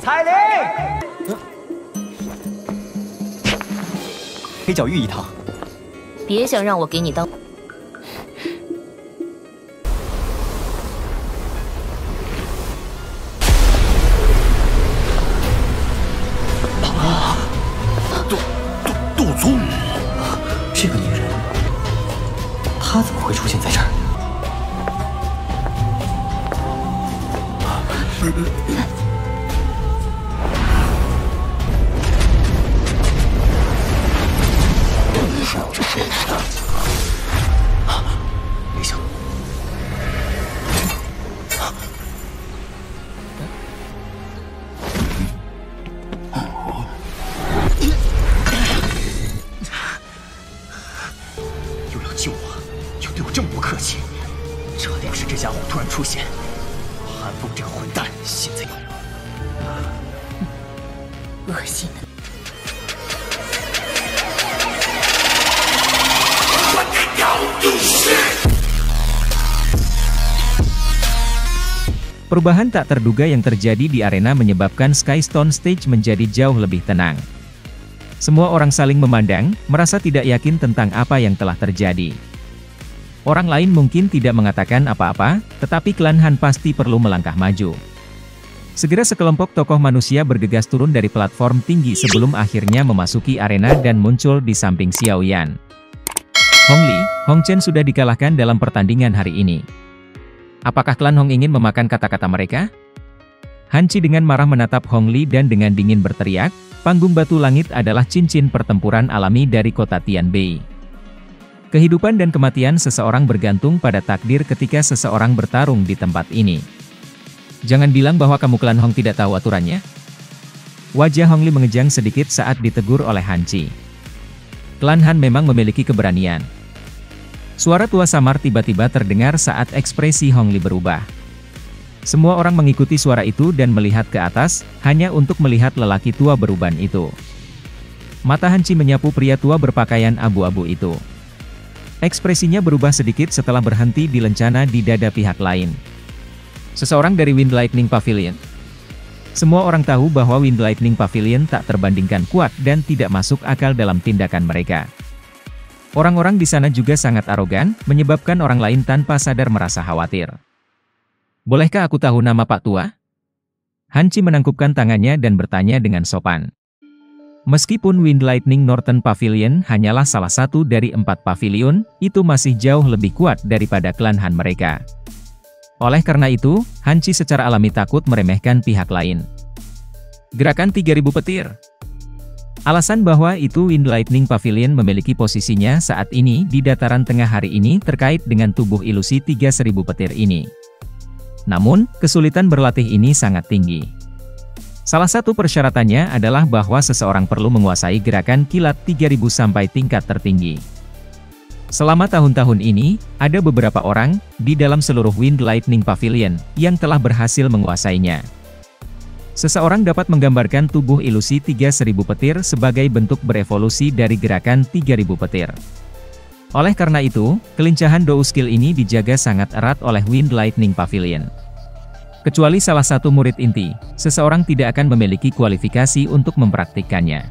彩铃，黑角玉一趟。别想让我给你当。杜宗，这个女人，她怎么会出现在这儿？没想到，又要救我，又对我这么不客气，这要是这家伙突然出现，韩风这个混蛋现在恶心的。 Perubahan tak terduga yang terjadi di arena menyebabkan Skystone Stage menjadi jauh lebih tenang. Semua orang saling memandang, merasa tidak yakin tentang apa yang telah terjadi. Orang lain mungkin tidak mengatakan apa-apa, tetapi klan Han pasti perlu melangkah maju. Segera sekelompok tokoh manusia bergegas turun dari platform tinggi sebelum akhirnya memasuki arena dan muncul di samping Xiao Yan. Hong Li, Hong Chen sudah dikalahkan dalam pertandingan hari ini. Apakah klan Hong ingin memakan kata-kata mereka? Han Chi dengan marah menatap Hong Li dan dengan dingin berteriak, panggung batu langit adalah cincin pertempuran alami dari kota Tianbei. Kehidupan dan kematian seseorang bergantung pada takdir ketika seseorang bertarung di tempat ini. Jangan bilang bahwa kamu klan Hong tidak tahu aturannya. Wajah Hong Li mengejang sedikit saat ditegur oleh Han Chi. Klan Han memang memiliki keberanian. Suara tua samar tiba-tiba terdengar saat ekspresi Hong Li berubah. Semua orang mengikuti suara itu dan melihat ke atas, hanya untuk melihat lelaki tua beruban itu. Mata Han Chi menyapu pria tua berpakaian abu-abu itu. Ekspresinya berubah sedikit setelah berhenti di lencana di dada pihak lain. Seseorang dari Wind Lightning Pavilion. Semua orang tahu bahwa Wind Lightning Pavilion tak terbandingkan kuat dan tidak masuk akal dalam tindakan mereka. Orang-orang di sana juga sangat arogan, menyebabkan orang lain tanpa sadar merasa khawatir. Bolehkah aku tahu nama Pak Tua? Han Chi menangkupkan tangannya dan bertanya dengan sopan. Meskipun Wind Lightning Northern Pavilion hanyalah salah satu dari 4 pavilion, itu masih jauh lebih kuat daripada klan Han mereka. Oleh karena itu, Han Chi secara alami takut meremehkan pihak lain. Gerakan 3000 petir. Alasan bahwa itu Wind Lightning Pavilion memiliki posisinya saat ini di dataran tengah hari ini terkait dengan tubuh ilusi 3000 petir ini. Namun, kesulitan berlatih ini sangat tinggi. Salah satu persyaratannya adalah bahwa seseorang perlu menguasai gerakan kilat 3000 sampai tingkat tertinggi. Selama tahun-tahun ini, ada beberapa orang di dalam seluruh Wind Lightning Pavilion yang telah berhasil menguasainya. Seseorang dapat menggambarkan tubuh ilusi 3000 petir sebagai bentuk berevolusi dari gerakan 3000 petir. Oleh karena itu, kelincahan Dou skill ini dijaga sangat erat oleh Wind Lightning Pavilion. Kecuali salah satu murid inti, seseorang tidak akan memiliki kualifikasi untuk mempraktikkannya.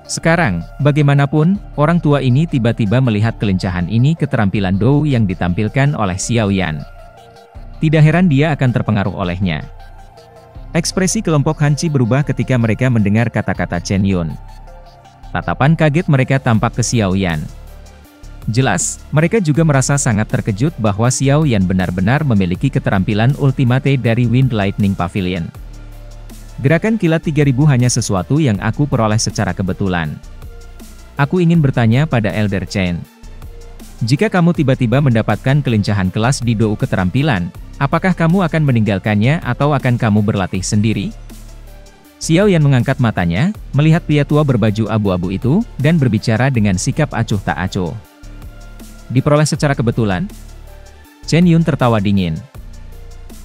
Sekarang, bagaimanapun, orang tua ini tiba-tiba melihat kelincahan ini keterampilan Dou yang ditampilkan oleh Xiao Yan. Tidak heran dia akan terpengaruh olehnya. Ekspresi kelompok Han Chi berubah ketika mereka mendengar kata-kata Chen Yun. Tatapan kaget mereka tampak ke Xiao Yan. Jelas, mereka juga merasa sangat terkejut bahwa Xiao Yan benar-benar memiliki keterampilan ultimate dari Wind Lightning Pavilion. Gerakan kilat 3000 hanya sesuatu yang aku peroleh secara kebetulan. Aku ingin bertanya pada Elder Chen. Jika kamu tiba-tiba mendapatkan kelincahan kelas di Dou keterampilan, apakah kamu akan meninggalkannya atau akan kamu berlatih sendiri? Xiao Yan mengangkat matanya, melihat pria tua berbaju abu-abu itu, dan berbicara dengan sikap acuh tak acuh. Diperoleh secara kebetulan? Chen Yun tertawa dingin.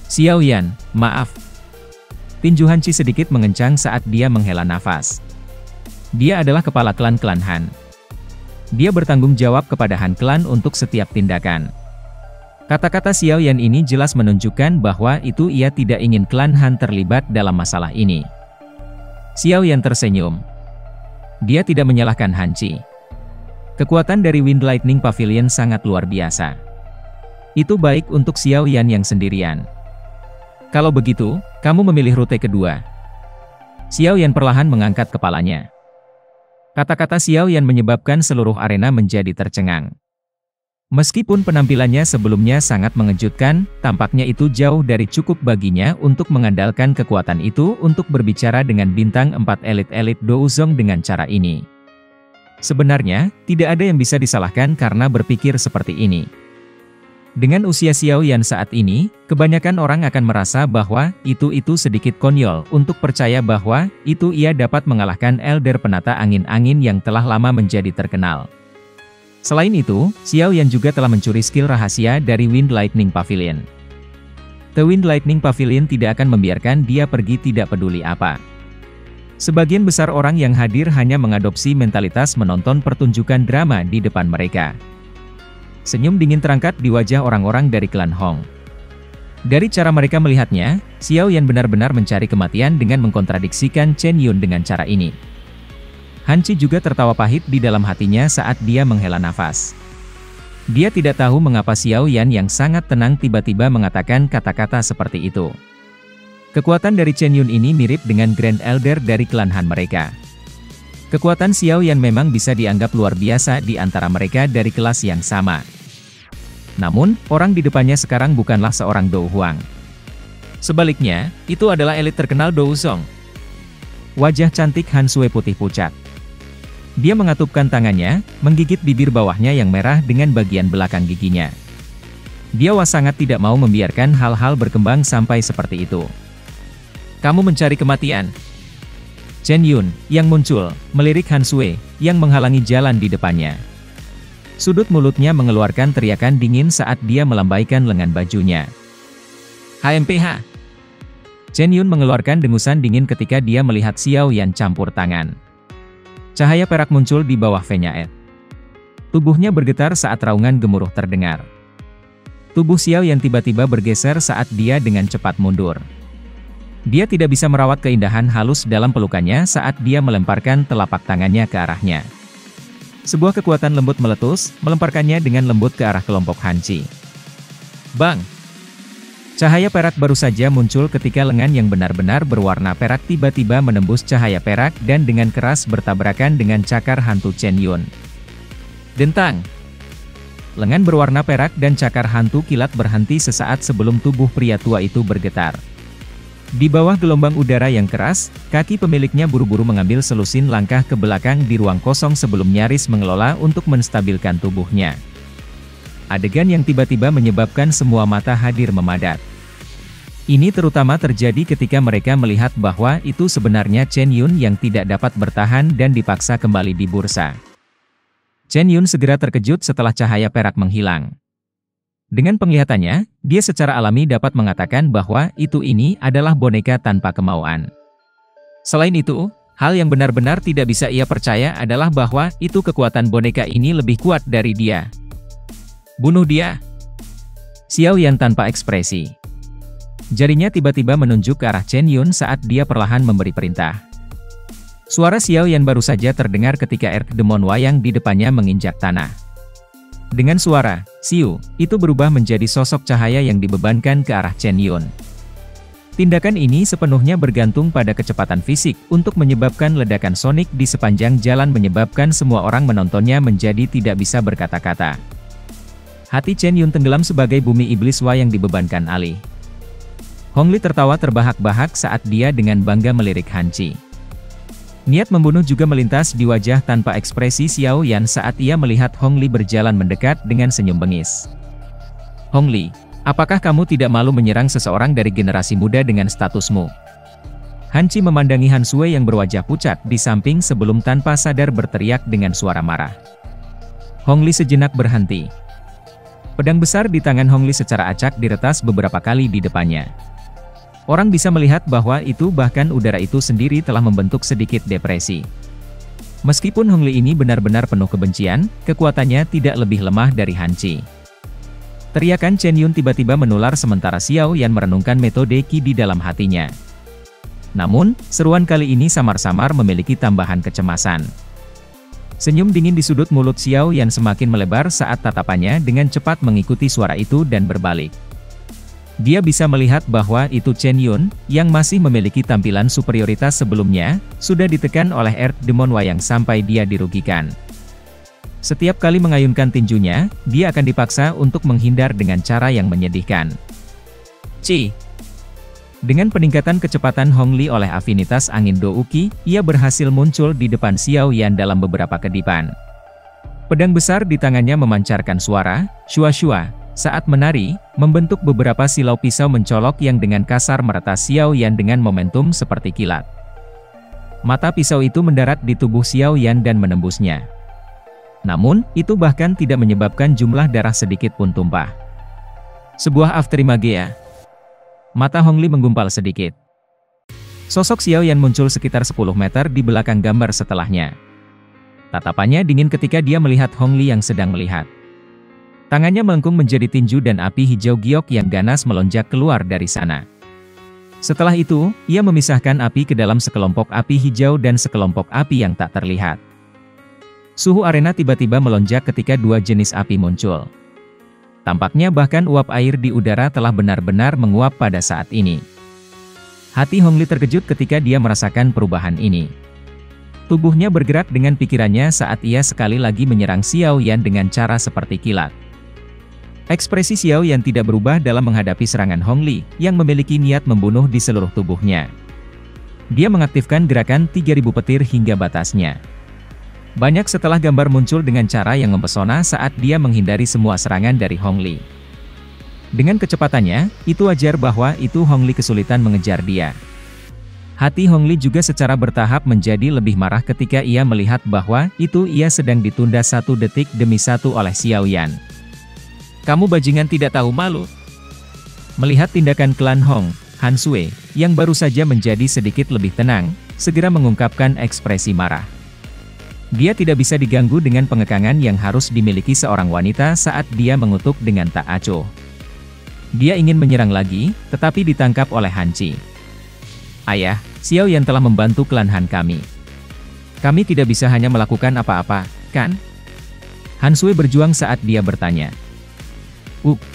Xiao Yan, maaf. Tinju Han Chi sedikit mengencang saat dia menghela nafas. Dia adalah kepala klan Han. Dia bertanggung jawab kepada Han Clan untuk setiap tindakan. Kata-kata Xiao Yan ini jelas menunjukkan bahwa ia tidak ingin klan Han terlibat dalam masalah ini. Xiao Yan tersenyum. Dia tidak menyalahkan Han Qi. Kekuatan dari Wind Lightning Pavilion sangat luar biasa. Itu baik untuk Xiao Yan yang sendirian. Kalau begitu, kamu memilih rute kedua. Xiao Yan perlahan mengangkat kepalanya. Kata-kata Xiao Yan menyebabkan seluruh arena menjadi tercengang. Meskipun penampilannya sebelumnya sangat mengejutkan, tampaknya itu jauh dari cukup baginya untuk mengandalkan kekuatan itu untuk berbicara dengan bintang 4 elit-elit Douzong dengan cara ini. Sebenarnya, tidak ada yang bisa disalahkan karena berpikir seperti ini. Dengan usia Xiao Yan saat ini, kebanyakan orang akan merasa bahwa itu sedikit konyol untuk percaya bahwa ia dapat mengalahkan Elder Penata Angin-Angin yang telah lama menjadi terkenal. Selain itu, Xiao Yan juga telah mencuri skill rahasia dari Wind Lightning Pavilion. The Wind Lightning Pavilion tidak akan membiarkan dia pergi tidak peduli apa. Sebagian besar orang yang hadir hanya mengadopsi mentalitas menonton pertunjukan drama di depan mereka. Senyum dingin terangkat di wajah orang-orang dari klan Hong. Dari cara mereka melihatnya, Xiao Yan benar-benar mencari kematian dengan mengkontradiksikan Chen Yun dengan cara ini. Han Qi juga tertawa pahit di dalam hatinya saat dia menghela nafas. Dia tidak tahu mengapa Xiao Yan yang sangat tenang tiba-tiba mengatakan kata-kata seperti itu. Kekuatan dari Chen Yun ini mirip dengan Grand Elder dari klan Han mereka. Kekuatan Xiao Yan memang bisa dianggap luar biasa di antara mereka dari kelas yang sama. Namun, orang di depannya sekarang bukanlah seorang Dou Huang. Sebaliknya, itu adalah elit terkenal Douzong. Wajah cantik Han Sui putih pucat. Dia mengatupkan tangannya, menggigit bibir bawahnya yang merah dengan bagian belakang giginya. Dia sangat tidak mau membiarkan hal-hal berkembang sampai seperti itu. Kamu mencari kematian. Chen Yun, yang muncul, melirik Han Sui, yang menghalangi jalan di depannya. Sudut mulutnya mengeluarkan teriakan dingin saat dia melambaikan lengan bajunya. HMPH! Chen Yun mengeluarkan dengusan dingin ketika dia melihat Xiao Yan campur tangan. Cahaya perak muncul di bawah Fenya Ed. Tubuhnya bergetar saat raungan gemuruh terdengar. Tubuh Xiao Yan tiba-tiba bergeser saat dia dengan cepat mundur. Dia tidak bisa merawat keindahan halus dalam pelukannya saat dia melemparkan telapak tangannya ke arahnya. Sebuah kekuatan lembut meletus, melemparkannya dengan lembut ke arah kelompok Han Qi. Bang! Cahaya perak baru saja muncul ketika lengan yang benar-benar berwarna perak tiba-tiba menembus cahaya perak dan dengan keras bertabrakan dengan cakar hantu Chen Yun. Dentang! Lengan berwarna perak dan cakar hantu kilat berhenti sesaat sebelum tubuh pria tua itu bergetar. Di bawah gelombang udara yang keras, kaki pemiliknya buru-buru mengambil selusin langkah ke belakang di ruang kosong sebelum nyaris mengelola untuk menstabilkan tubuhnya. Adegan yang tiba-tiba menyebabkan semua mata hadir memadat. Ini terutama terjadi ketika mereka melihat bahwa itu sebenarnya Chen Yun yang tidak dapat bertahan dan dipaksa kembali di bursa. Chen Yun segera terkejut setelah cahaya perak menghilang. Dengan penglihatannya, dia secara alami dapat mengatakan bahwa ini adalah boneka tanpa kemauan. Selain itu, hal yang benar-benar tidak bisa ia percaya adalah bahwa kekuatan boneka ini lebih kuat dari dia. Bunuh dia! Xiao Yan tanpa ekspresi. Jarinya tiba-tiba menunjuk ke arah Chen Yun saat dia perlahan memberi perintah. Suara Xiao Yan baru saja terdengar ketika Erk Demon Wayang di depannya menginjak tanah. Dengan suara "Siu", itu berubah menjadi sosok cahaya yang dibebankan ke arah Chen Yun. Tindakan ini sepenuhnya bergantung pada kecepatan fisik untuk menyebabkan ledakan sonik di sepanjang jalan menyebabkan semua orang menontonnya menjadi tidak bisa berkata-kata. Hati Chen Yun tenggelam sebagai bumi iblis yang dibebankan alih. Hong Li tertawa terbahak-bahak saat dia dengan bangga melirik Han Qi. Niat membunuh juga melintas di wajah tanpa ekspresi Xiao Yan saat ia melihat Hong Li berjalan mendekat dengan senyum bengis. Hong Li, apakah kamu tidak malu menyerang seseorang dari generasi muda dengan statusmu? Han Qi memandangi Han Sui yang berwajah pucat di samping sebelum tanpa sadar berteriak dengan suara marah. Hong Li sejenak berhenti. Pedang besar di tangan Hong Li secara acak diretas beberapa kali di depannya. Orang bisa melihat bahwa bahkan udara itu sendiri telah membentuk sedikit depresi. Meskipun Hong Li ini benar-benar penuh kebencian, kekuatannya tidak lebih lemah dari Han Qi. Teriakan Chen Yun tiba-tiba menular sementara Xiao Yan merenungkan metode Qi di dalam hatinya. Namun, seruan kali ini samar-samar memiliki tambahan kecemasan. Senyum dingin di sudut mulut Xiao Yan semakin melebar saat tatapannya dengan cepat mengikuti suara itu dan berbalik. Dia bisa melihat bahwa itu Chen Yun, yang masih memiliki tampilan superioritas sebelumnya, sudah ditekan oleh Earth Demon Wayang sampai dia dirugikan. Setiap kali mengayunkan tinjunya, dia akan dipaksa untuk menghindar dengan cara yang menyedihkan. Ci. Dengan peningkatan kecepatan Hong Li oleh afinitas angin Douqi, ia berhasil muncul di depan Xiao Yan dalam beberapa kedipan. Pedang besar di tangannya memancarkan suara, shua-shua, saat menari, membentuk beberapa silau pisau mencolok yang dengan kasar meretas Xiao Yan dengan momentum seperti kilat. Mata pisau itu mendarat di tubuh Xiao Yan dan menembusnya. Namun, itu bahkan tidak menyebabkan jumlah darah sedikit pun tumpah. Sebuah afterimagea. Mata Hong Li menggumpal sedikit. Sosok Xiao Yan muncul sekitar 10 meter di belakang gambar setelahnya. Tatapannya dingin ketika dia melihat Hong Li yang sedang melihat. Tangannya melengkung menjadi tinju dan api hijau giok yang ganas melonjak keluar dari sana. Setelah itu, ia memisahkan api ke dalam sekelompok api hijau dan sekelompok api yang tak terlihat. Suhu arena tiba-tiba melonjak ketika dua jenis api muncul. Tampaknya bahkan uap air di udara telah benar-benar menguap pada saat ini. Hati Hong Li terkejut ketika dia merasakan perubahan ini. Tubuhnya bergerak dengan pikirannya saat ia sekali lagi menyerang Xiao Yan dengan cara seperti kilat. Ekspresi Xiao Yan tidak berubah dalam menghadapi serangan Hong Li, yang memiliki niat membunuh di seluruh tubuhnya. Dia mengaktifkan gerakan 3000 petir hingga batasnya. Banyak setelah gambar muncul dengan cara yang mempesona saat dia menghindari semua serangan dari Hong Li. Dengan kecepatannya, itu wajar bahwa itu Hong Li kesulitan mengejar dia. Hati Hong Li juga secara bertahap menjadi lebih marah ketika ia melihat bahwa itu ia sedang ditunda 1 detik demi 1 oleh Xiao Yan. Kamu bajingan tidak tahu malu. Melihat tindakan klan Hong, Han Sui, yang baru saja menjadi sedikit lebih tenang, segera mengungkapkan ekspresi marah. Dia tidak bisa diganggu dengan pengekangan yang harus dimiliki seorang wanita saat dia mengutuk dengan tak acuh. Dia ingin menyerang lagi, tetapi ditangkap oleh Han Qi. Ayah, Xiao Yan telah membantu klan Han kami. Kami tidak bisa hanya melakukan apa-apa, kan? Han Sui berjuang saat dia bertanya.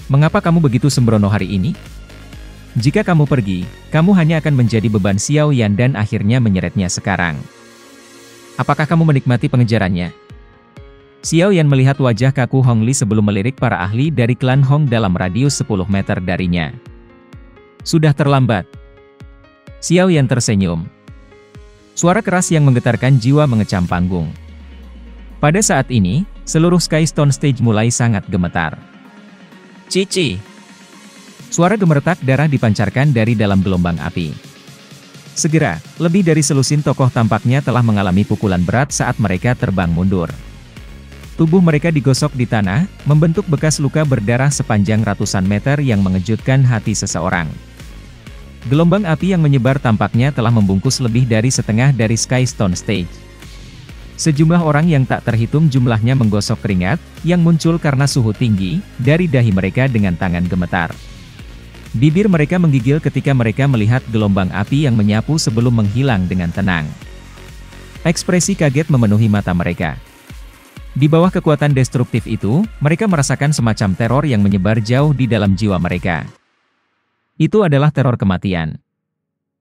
Mengapa kamu begitu sembrono hari ini? Jika kamu pergi, kamu hanya akan menjadi beban Xiao Yan dan akhirnya menyeretnya sekarang. Apakah kamu menikmati pengejarannya? Xiao Yan melihat wajah kaku Hong Li sebelum melirik para ahli dari klan Hong dalam radius 10 meter darinya. Sudah terlambat. Xiao Yan tersenyum. Suara keras yang menggetarkan jiwa mengecam panggung. Pada saat ini, seluruh Skystone Stage mulai sangat gemetar. Cici. Suara gemeretak darah dipancarkan dari dalam gelombang api. Segera, lebih dari selusin tokoh tampaknya telah mengalami pukulan berat saat mereka terbang mundur. Tubuh mereka digosok di tanah, membentuk bekas luka berdarah sepanjang ratusan meter yang mengejutkan hati seseorang. Gelombang api yang menyebar tampaknya telah membungkus lebih dari setengah dari Skystone Stage. Sejumlah orang yang tak terhitung jumlahnya menggosok keringat, yang muncul karena suhu tinggi, dari dahi mereka dengan tangan gemetar. Bibir mereka menggigil ketika mereka melihat gelombang api yang menyapu sebelum menghilang dengan tenang. Ekspresi kaget memenuhi mata mereka. Di bawah kekuatan destruktif itu, mereka merasakan semacam teror yang menyebar jauh di dalam jiwa mereka. Itu adalah teror kematian.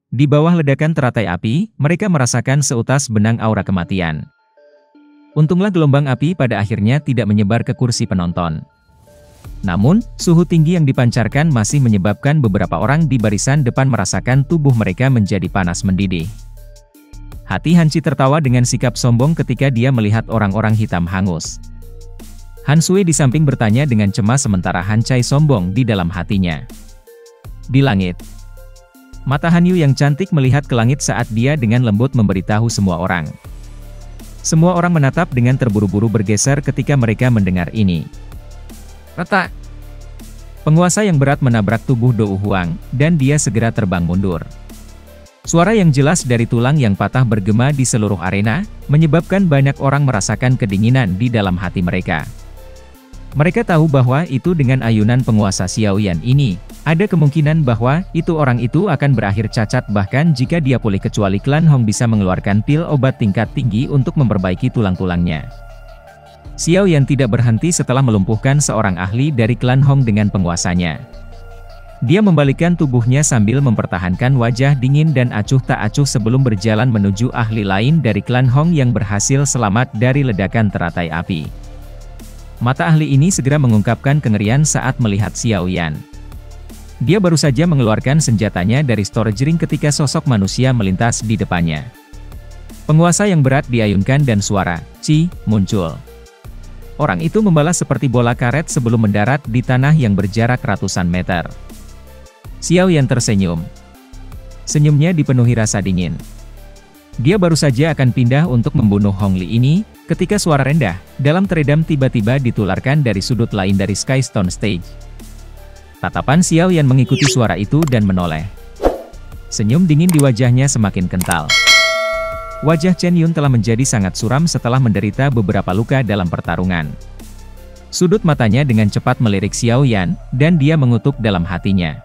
Di bawah ledakan teratai api, mereka merasakan seutas benang aura kematian. Untunglah gelombang api pada akhirnya tidak menyebar ke kursi penonton. Namun, suhu tinggi yang dipancarkan masih menyebabkan beberapa orang di barisan depan merasakan tubuh mereka menjadi panas mendidih. Hati Han Qi tertawa dengan sikap sombong ketika dia melihat orang-orang hitam hangus. Han Sui di samping bertanya dengan cemas sementara Han Cai sombong di dalam hatinya. Di langit. Mata Han Yu yang cantik melihat ke langit saat dia dengan lembut memberitahu semua orang. Semua orang menatap dengan terburu-buru bergeser ketika mereka mendengar ini. Retak. Penguasa yang berat menabrak tubuh Dou Huang, dan dia segera terbang mundur. Suara yang jelas dari tulang yang patah bergema di seluruh arena, menyebabkan banyak orang merasakan kedinginan di dalam hati mereka. Mereka tahu bahwa itu dengan ayunan penguasa Xiaoyan ini, ada kemungkinan bahwa orang itu akan berakhir cacat bahkan jika dia pulih kecuali klan Hong bisa mengeluarkan pil obat tingkat tinggi untuk memperbaiki tulang-tulangnya. Xiaoyan tidak berhenti setelah melumpuhkan seorang ahli dari klan Hong dengan penguasanya. Dia membalikkan tubuhnya sambil mempertahankan wajah dingin dan acuh tak acuh sebelum berjalan menuju ahli lain dari klan Hong yang berhasil selamat dari ledakan teratai api. Mata ahli ini segera mengungkapkan kengerian saat melihat Xiaoyan. Dia baru saja mengeluarkan senjatanya dari storage ring ketika sosok manusia melintas di depannya. Penguasa yang berat diayunkan dan suara "Ci" muncul. Orang itu membalas seperti bola karet sebelum mendarat di tanah yang berjarak ratusan meter. Xiaoyan tersenyum. Senyumnya dipenuhi rasa dingin. Dia baru saja akan pindah untuk membunuh Hong Li ini, ketika suara rendah, dalam teredam tiba-tiba ditularkan dari sudut lain dari Skystone Stage. Tatapan Xiaoyan mengikuti suara itu dan menoleh. Senyum dingin di wajahnya semakin kental. Wajah Chen Yun telah menjadi sangat suram setelah menderita beberapa luka dalam pertarungan. Sudut matanya dengan cepat melirik Xiaoyan, dan dia mengutuk dalam hatinya.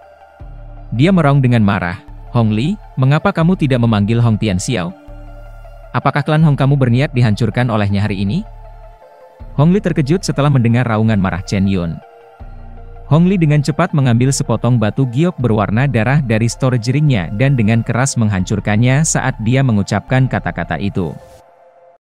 Dia meraung dengan marah, "Hong Li, mengapa kamu tidak memanggil Hong Tianxiao? Apakah klan Hong kamu berniat dihancurkan olehnya hari ini?" Hong Li terkejut setelah mendengar raungan marah Chen Yun. Hong Li dengan cepat mengambil sepotong batu giok berwarna darah dari storage ring-nya dan dengan keras menghancurkannya saat dia mengucapkan kata-kata itu.